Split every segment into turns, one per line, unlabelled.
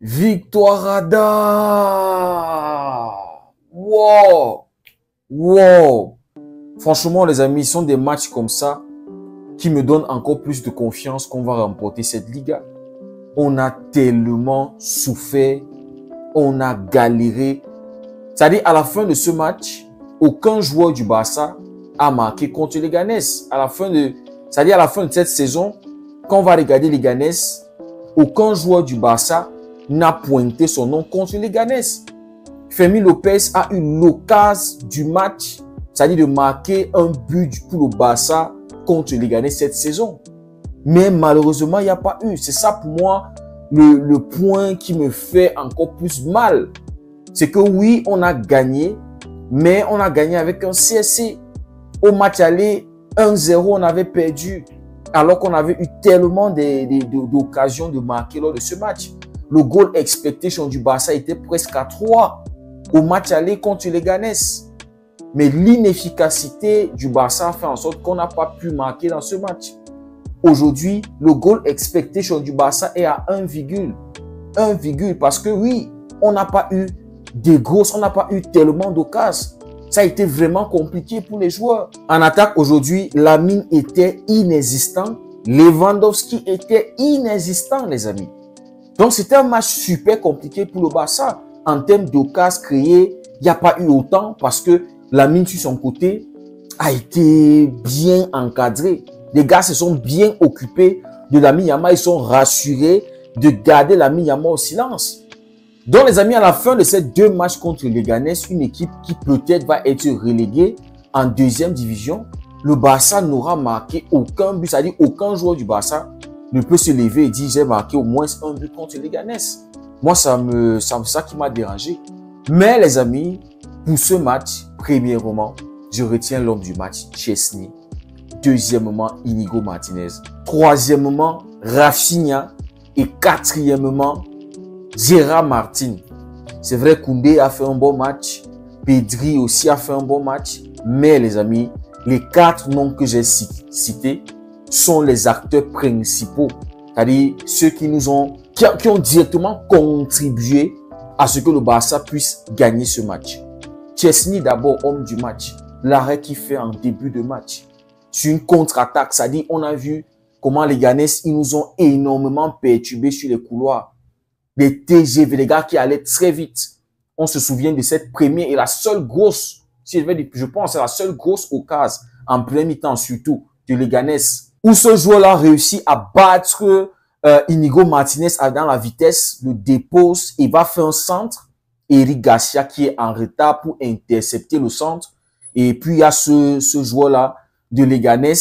Victoirada! Wow! Wow! Franchement, les amis, ce sont des matchs comme ça qui me donnent encore plus de confiance qu'on va remporter cette Liga. On a tellement souffert, on a galéré. C'est-à-dire, à la fin de ce match, aucun joueur du Barça a marqué contre les Leganés. C'est-à-dire, à la fin de cette saison, quand on va regarder les Leganés, aucun joueur du Barça n'a pointé son nom contre les Leganés. Fermín López a eu l'occasion du match, c'est-à-dire de marquer un but pour le Barça contre les Leganés cette saison. Mais malheureusement, il n'y a pas eu. C'est ça pour moi le point qui me fait encore plus mal. C'est que oui, on a gagné, mais on a gagné avec un CSC. Au match aller, 1-0, on avait perdu, alors qu'on avait eu tellement d'occasions de marquer lors de ce match. Le goal expectation du Barça était presque à 3 au match aller contre les Leganés. Mais l'inefficacité du Barça a fait en sorte qu'on n'a pas pu marquer dans ce match. Aujourd'hui, le goal expectation du Barça est à 1, parce que oui, on n'a pas eu des grosses, on n'a pas eu tellement d'occasions. Ça a été vraiment compliqué pour les joueurs. En attaque aujourd'hui, Lamine était inexistant. Lewandowski était inexistant, les amis. Donc, c'était un match super compliqué pour le Barça. En termes d'occasions créées, il n'y a pas eu autant parce que Lamine, sur son côté, a été bien encadré. Les gars se sont bien occupés de Lamine Yamal. Ils sont rassurés de garder Lamine Yamal au silence. Donc, les amis, à la fin de ces 2 matchs contre les Leganés, une équipe qui peut-être va être reléguée en 2e division, le Barça n'aura marqué aucun but. C'est-à-dire aucun joueur du Barça ne peut se lever et dire j'ai marqué au moins un but contre les Leganés. Moi, c'est ça qui m'a dérangé. Mais les amis, pour ce match, premièrement, je retiens l'homme du match, Szczęsny. Deuxièmement, Inigo Martinez. Troisièmement, Rafinha. Et quatrièmement, Gérard Martin. C'est vrai, Koundé a fait un bon match. Pedri aussi a fait un bon match. Mais les amis, les 4 noms que j'ai cités sont les acteurs principaux. C'est-à-dire ceux qui ont directement contribué à ce que le Barça puisse gagner ce match. Szczęsny d'abord, homme du match. L'arrêt qu'il fait en début de match. Sur une contre-attaque, c'est-à-dire on a vu comment les Leganés, ils nous ont énormément perturbés sur les couloirs. Les TGV, les gars qui allaient très vite. On se souvient de cette première et la seule grosse, je pense, c'est la seule grosse occasion en plein mi-temps surtout de Leganés, où ce joueur-là réussit à battre Inigo Martinez dans la vitesse, le dépose et va faire un centre. Eric Garcia qui est en retard pour intercepter le centre. Et puis il y a ce joueur-là de Leganés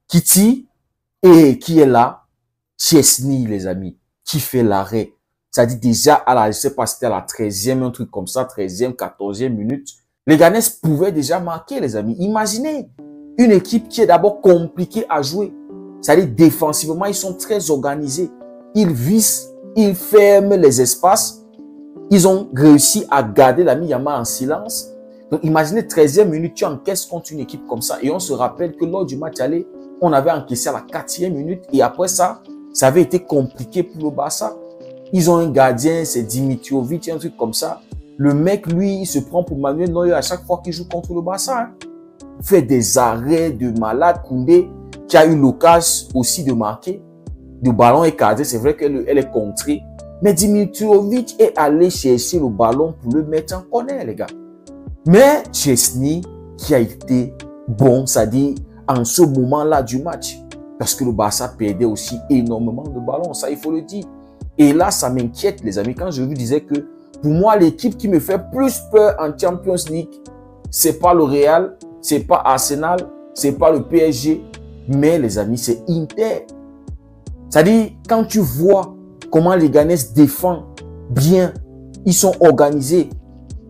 qui tire et qui est là, Szczęsny, les amis, qui fait l'arrêt. C'est-à-dire déjà, je sais pas, c'était à la 13e, un truc comme ça, 13e, 14e minute. Les Leganés pouvaient déjà marquer, les amis. Imaginez une équipe qui est d'abord compliquée à jouer. C'est-à-dire défensivement, ils sont très organisés. Ils visent, ils ferment les espaces. Ils ont réussi à garder Lamine Yamal en silence. Donc imaginez 13e minute, tu encaisses contre une équipe comme ça. Et on se rappelle que lors du match aller, on avait encaissé à la 4e minute. Et après ça, ça avait été compliqué pour le Barça. Ils ont un gardien, c'est Dimitrovic, un truc comme ça. Le mec, lui, il se prend pour Manuel Neuer à chaque fois qu'il joue contre le Barça. Il fait des arrêts de malade. Koundé, qui a eu l'occasion aussi de marquer. Le ballon est cadré, c'est vrai qu'elle est contrée. Mais Dimitrovic est allé chercher le ballon pour le mettre en corner, les gars. Mais Szczęsny, qui a été bon, c'est-à-dire en ce moment-là du match, parce que le Barça perdait aussi énormément de ballons, ça il faut le dire. Et là, ça m'inquiète, les amis, quand je vous disais que pour moi, l'équipe qui me fait plus peur en Champions League, c'est pas le Real, c'est pas Arsenal, c'est pas le PSG, mais les amis, c'est Inter. C'est-à-dire, quand tu vois comment les Leganés défendent bien, ils sont organisés,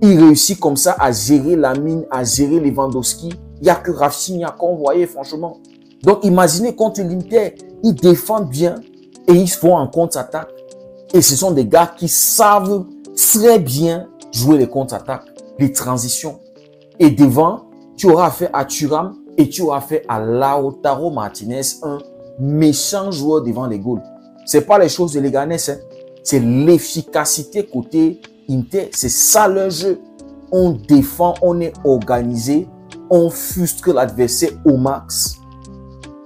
ils réussissent comme ça à gérer Lamine, à gérer Lewandowski. Il n'y a que Rafinha qu'on voyait, franchement. Donc, imaginez contre l'Inter, ils défendent bien et ils vont en contre-attaque. Et ce sont des gars qui savent très bien jouer les contre-attaques, les transitions. Et devant, tu auras fait à Thuram et tu auras fait à Lautaro Martinez, un méchant joueur devant les goals. C'est pas les choses de Leganés, hein. c'est l'efficacité côté Inter. C'est ça leur jeu. On défend, on est organisé, on frustre l'adversaire au max.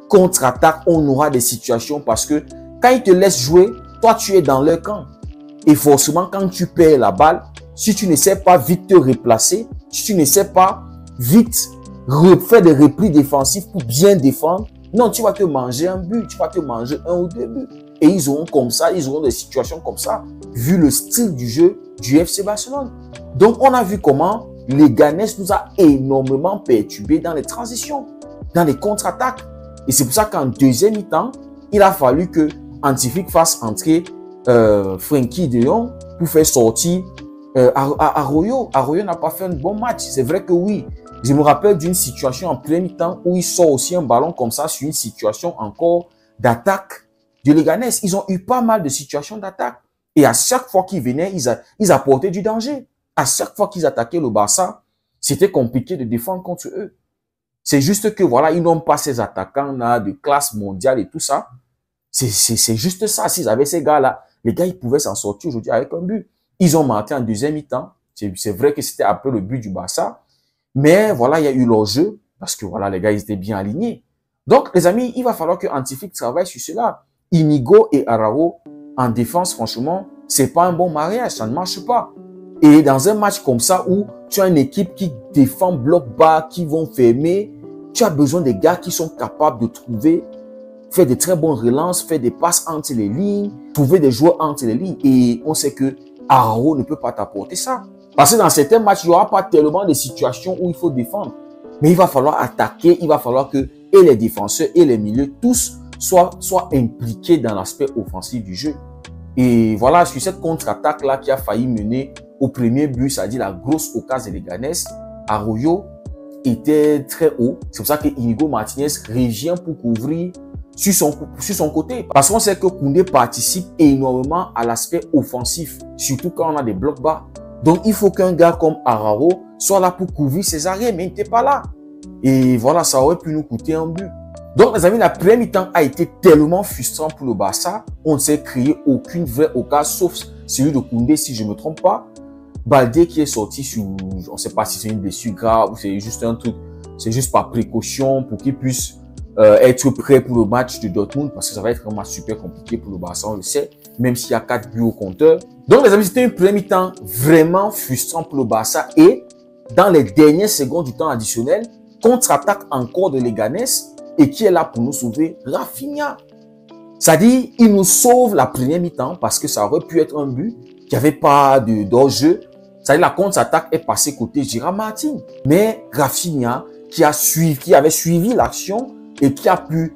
Contre-attaque, on aura des situations parce que quand ils te laissent jouer, toi tu es dans leur camp. Et forcément, quand tu perds la balle, si tu ne sais pas vite te replacer, si tu ne sais pas vite faire des replis défensifs pour bien défendre, non, tu vas te manger un but, tu vas te manger un ou deux buts. Et ils auront comme ça, ils auront des situations comme ça, vu le style du jeu du FC Barcelone. Donc, on a vu comment Leganés nous a énormément perturbé dans les transitions, dans les contre-attaques. Et c'est pour ça qu'en deuxième mi-temps, il a fallu que Hansi fasse entrer Frenkie de Jong pour faire sortir Arroyo. Arroyo n'a pas fait un bon match. C'est vrai que oui, je me rappelle d'une situation en plein mi-temps où il sort aussi un ballon comme ça sur une situation encore d'attaque de Leganés. Ils ont eu pas mal de situations d'attaque. Et à chaque fois qu'ils venaient, ils apportaient du danger. À chaque fois qu'ils attaquaient le Barça, c'était compliqué de défendre contre eux. C'est juste que voilà, ils n'ont pas ces attaquants-là de classe mondiale et tout ça. C'est juste ça. S'ils avaient ces gars-là, les gars, ils pouvaient s'en sortir aujourd'hui avec un but. Ils ont marqué en deuxième mi-temps. C'est vrai que c'était après le but du Barça. Mais voilà, il y a eu leur jeu parce que voilà, les gars, ils étaient bien alignés. Donc, les amis, il va falloir que Hansi Flick travaille sur cela. Inigo et Araujo, en défense, franchement, c'est pas un bon mariage. Ça ne marche pas. Et dans un match comme ça où tu as une équipe qui défend bloc bas, qui vont fermer, tu as besoin des gars qui sont capables de trouver, faire de très bonnes relances, faire des passes entre les lignes, trouver des joueurs entre les lignes. Et on sait que Araujo ne peut pas t'apporter ça. Parce que dans certains matchs, il n'y aura pas tellement de situations où il faut défendre. Mais il va falloir attaquer, il va falloir que et les défenseurs et les milieux, tous soient impliqués dans l'aspect offensif du jeu. Et voilà, sur cette contre-attaque-là qui a failli mener au premier but, c'est-à-dire la grosse occasion de Leganés, Arroyo était très haut. C'est pour ça que Inigo Martinez revient pour couvrir sur son côté. Parce qu'on sait que Koundé participe énormément à l'aspect offensif, surtout quand on a des blocs bas. Donc, il faut qu'un gars comme Araujo soit là pour couvrir ses arrêts, mais il n'était pas là. Et voilà, ça aurait pu nous coûter un but. Donc, les amis, la première mi-temps a été tellement frustrant pour le Barça. On ne s'est créé aucune vraie occasion, sauf celui de Koundé, si je ne me trompe pas. Baldé qui est sorti sur, on ne sait pas si c'est une blessure grave ou c'est juste un truc, c'est juste par précaution pour qu'il puisse être prêt pour le match de Dortmund, parce que ça va être un match super compliqué pour le Barça, on le sait, même s'il y a 4 buts au compteur. Donc, les amis, c'était une première mi-temps vraiment frustrant pour le Barça. Et dans les dernières secondes du temps additionnel, contre-attaque encore de Leganés, et qui est là pour nous sauver, Rafinha. C'est-à-dire, il nous sauve la première mi-temps parce que ça aurait pu être un but, qu'il n'y avait pas d'enjeu. C'est-à-dire, la contre-attaque est passée côté Gérard Martin. Mais Rafinha, qui avait suivi l'action et qui a pu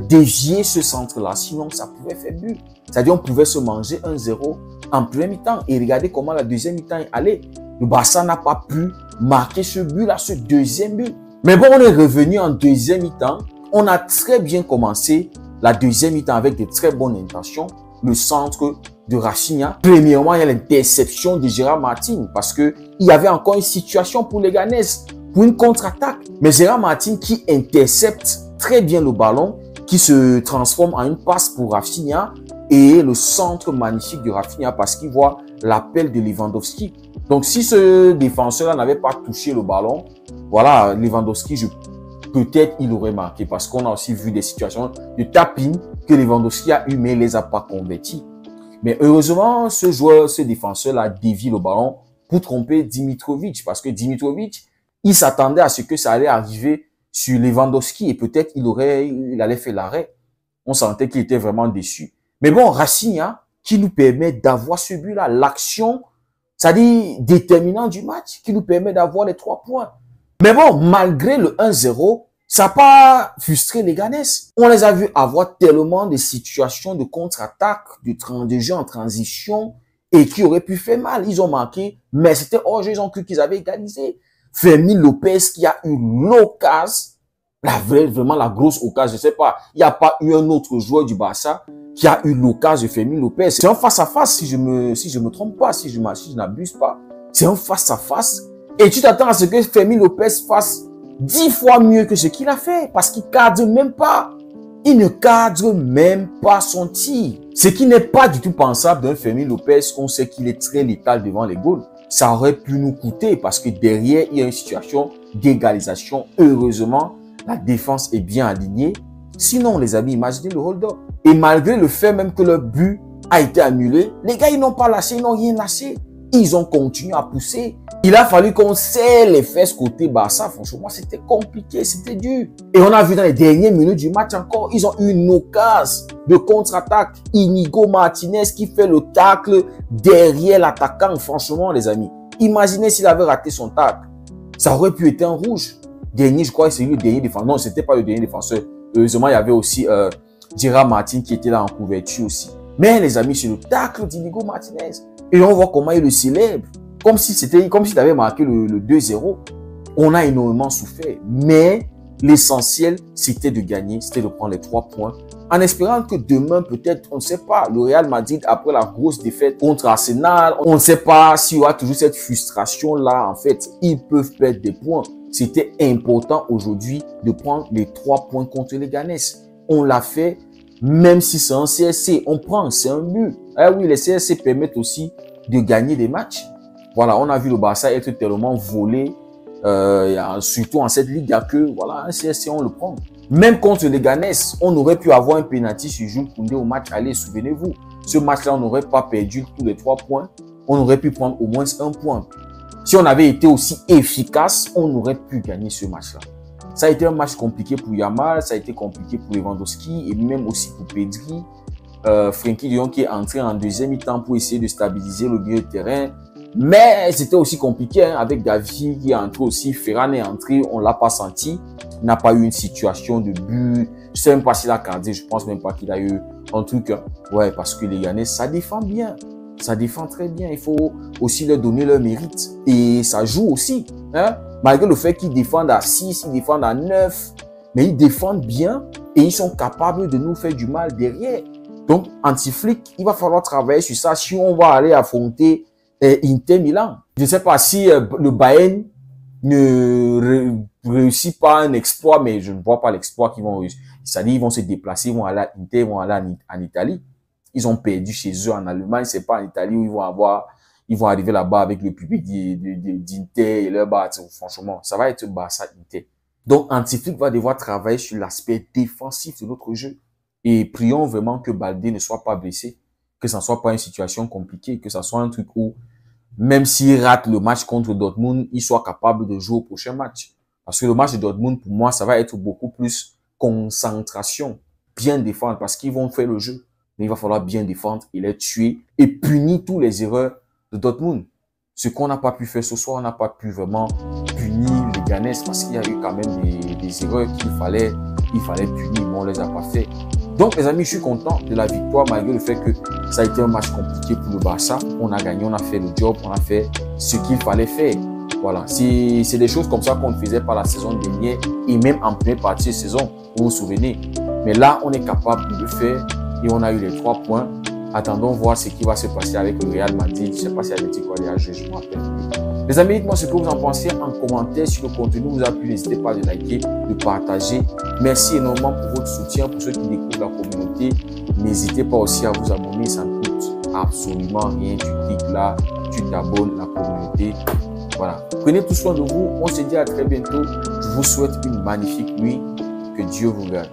dévier ce centre-là, sinon ça pouvait faire but. C'est-à-dire, on pouvait se manger 1-0 en première mi-temps. Et regardez comment la deuxième mi-temps est allée. Le Barça n'a pas pu marquer ce but-là, ce deuxième but. Mais bon, on est revenu en deuxième mi-temps. On a très bien commencé la deuxième mi-temps avec de très bonnes intentions. Le centre de Rafinha. Premièrement, il y a l'interception de Gérard Martin parce que il y avait encore une situation pour Leganés, pour une contre-attaque. Mais Gérard Martin qui intercepte très bien le ballon, qui se transforme en une passe pour Rafinha et le centre magnifique de Rafinha parce qu'il voit l'appel de Lewandowski. Donc, si ce défenseur-là n'avait pas touché le ballon, voilà, Lewandowski, peut-être il aurait marqué parce qu'on a aussi vu des situations de tapin que Lewandowski a eu, mais il les a pas convertis. Mais heureusement, ce défenseur-là dévie le ballon pour tromper Dimitrovic parce que Dimitrovic, il s'attendait à ce que ça allait arriver sur Lewandowski et peut-être il allait faire l'arrêt. On sentait qu'il était vraiment déçu. Mais bon, Rafinha, qui nous permet d'avoir ce but-là, l'action, c'est-à-dire déterminant du match, qui nous permet d'avoir les 3 points. Mais bon, malgré le 1-0, ça n'a pas frustré les Leganés. On les a vus avoir tellement de situations de contre-attaque, de jeu en transition, et qui auraient pu faire mal. Ils ont marqué, mais c'était hors-jeu, ils ont cru qu'ils avaient égalisé. Fermin Lopez qui a eu l'occasion, vraiment la grosse occasion, je sais pas, il n'y a pas eu un autre joueur du Barça qui a eu l'occasion de Fermin Lopez. C'est un face-à-face, si je me trompe pas, si je n'abuse pas. C'est un face-à-face. Et tu t'attends à ce que Fermin Lopez fasse 10 fois mieux que ce qu'il a fait, parce qu'il cadre même pas. Il ne cadre même pas son tir. Ce qui n'est pas du tout pensable d'un Fermín Lopez. On sait qu'il est très létal devant les goals. Ça aurait pu nous coûter parce que derrière, il y a une situation d'égalisation. Heureusement, la défense est bien alignée. Sinon, les amis, imaginez le hold-up. Et malgré le fait même que le but a été annulé, les gars, ils n'ont pas lâché, ils n'ont rien lâché. Ils ont continué à pousser. Il a fallu qu'on serre les fesses côté Barça. Franchement, c'était compliqué, c'était dur. Et on a vu dans les dernières minutes du match encore, ils ont eu une occasion de contre-attaque. Inigo Martinez qui fait le tacle derrière l'attaquant. Franchement, les amis, imaginez s'il avait raté son tacle. Ça aurait pu être un rouge. Dernier, je crois que c'est le dernier défenseur. Non, c'était pas le dernier défenseur. Heureusement, il y avait aussi Gerard Martin qui était là en couverture aussi. Mais les amis, c'est le tacle d'Inigo Martinez. Et on voit comment il le célèbre. Comme s'il avait marqué le 2-0. On a énormément souffert. Mais l'essentiel, c'était de gagner, c'était de prendre les 3 points. En espérant que demain, peut-être, on ne sait pas, le Real Madrid, après la grosse défaite contre Arsenal, on ne sait pas s'il y aura toujours cette frustration-là. En fait, ils peuvent perdre des points. C'était important aujourd'hui de prendre les 3 points contre les Leganés. On l'a fait, même si c'est un CSC. On prend, c'est un but. Eh oui, les CSC permettent aussi de gagner des matchs. Voilà, on a vu le Barça être tellement volé, surtout en cette ligue, que voilà, un CSC, on le prend. Même contre les Leganés, on aurait pu avoir un penalty sur Jules Koundé au match aller, souvenez-vous. Ce match-là, on n'aurait pas perdu tous les 3 points. On aurait pu prendre au moins 1 point. Si on avait été aussi efficace, on aurait pu gagner ce match-là. Ça a été un match compliqué pour Yamal, ça a été compliqué pour Lewandowski et même aussi pour Pedri. Frenkie de Jong qui est entré en deuxième mi-temps pour essayer de stabiliser le milieu de terrain. Mais c'était aussi compliqué avec Gavi qui est entré aussi. Ferran est entré, on l'a pas senti. Il n'a pas eu une situation de but. Je sais même pas s'il a gardé, je pense même pas qu'il a eu un truc. Ouais, parce que les Leganés, ça défend bien. Ça défend très bien. Il faut aussi leur donner leur mérite. Et ça joue aussi. Hein? Malgré le fait qu'ils défendent à 6, ils défendent à 9. Mais ils défendent bien et ils sont capables de nous faire du mal derrière. Donc, anti-flic, il va falloir travailler sur ça si on va aller affronter Inter Milan. Je ne sais pas si le Bayern ne réussit pas un exploit, mais je ne vois pas l'exploit qu'ils vont réussir. C'est-à-dire, ils vont se déplacer, ils vont aller à Inter, ils vont aller en Italie. Ils ont perdu chez eux en Allemagne, c'est pas en Italie où ils vont arriver là-bas avec le public d'Inter et leur battre. Franchement, ça va être Barça Inter. Donc, Antiflic va devoir travailler sur l'aspect défensif de notre jeu. Et prions vraiment que Baldé ne soit pas blessé, que ça ne soit pas une situation compliquée, que ça soit un truc où, même s'il rate le match contre Dortmund, il soit capable de jouer au prochain match. Parce que le match de Dortmund, pour moi, ça va être beaucoup plus concentration, bien défendre, parce qu'ils vont faire le jeu. Mais il va falloir bien défendre et les tuer et punir tous les erreurs de Dortmund. Ce qu'on n'a pas pu faire ce soir, on n'a pas pu vraiment punir les Leganés parce qu'il y a eu quand même des erreurs qu'il fallait punir, mais on les a pas fait. Donc les amis, je suis content de la victoire malgré le fait que ça a été un match compliqué pour le Barça. On a gagné, on a fait le job, on a fait ce qu'il fallait faire. Voilà, c'est des choses comme ça qu'on ne faisait pas la saison dernière et même en première partie de saison, vous vous souvenez. Mais là, on est capable de le faire et on a eu les 3 points. Attendons voir ce qui va se passer avec le Real Madrid. Je ne sais pas si Atlético va jouer, je me rappelle. Les amis, dites-moi ce que vous en pensez en commentaire. Si le contenu vous a plu, n'hésitez pas à liker, de partager. Merci énormément pour votre soutien. Pour ceux qui découvrent la communauté, n'hésitez pas aussi à vous abonner. Ça ne coûte absolument rien. Tu cliques là, tu t'abonnes, la communauté. Voilà. Prenez tout soin de vous. On se dit à très bientôt. Je vous souhaite une magnifique nuit. Que Dieu vous garde.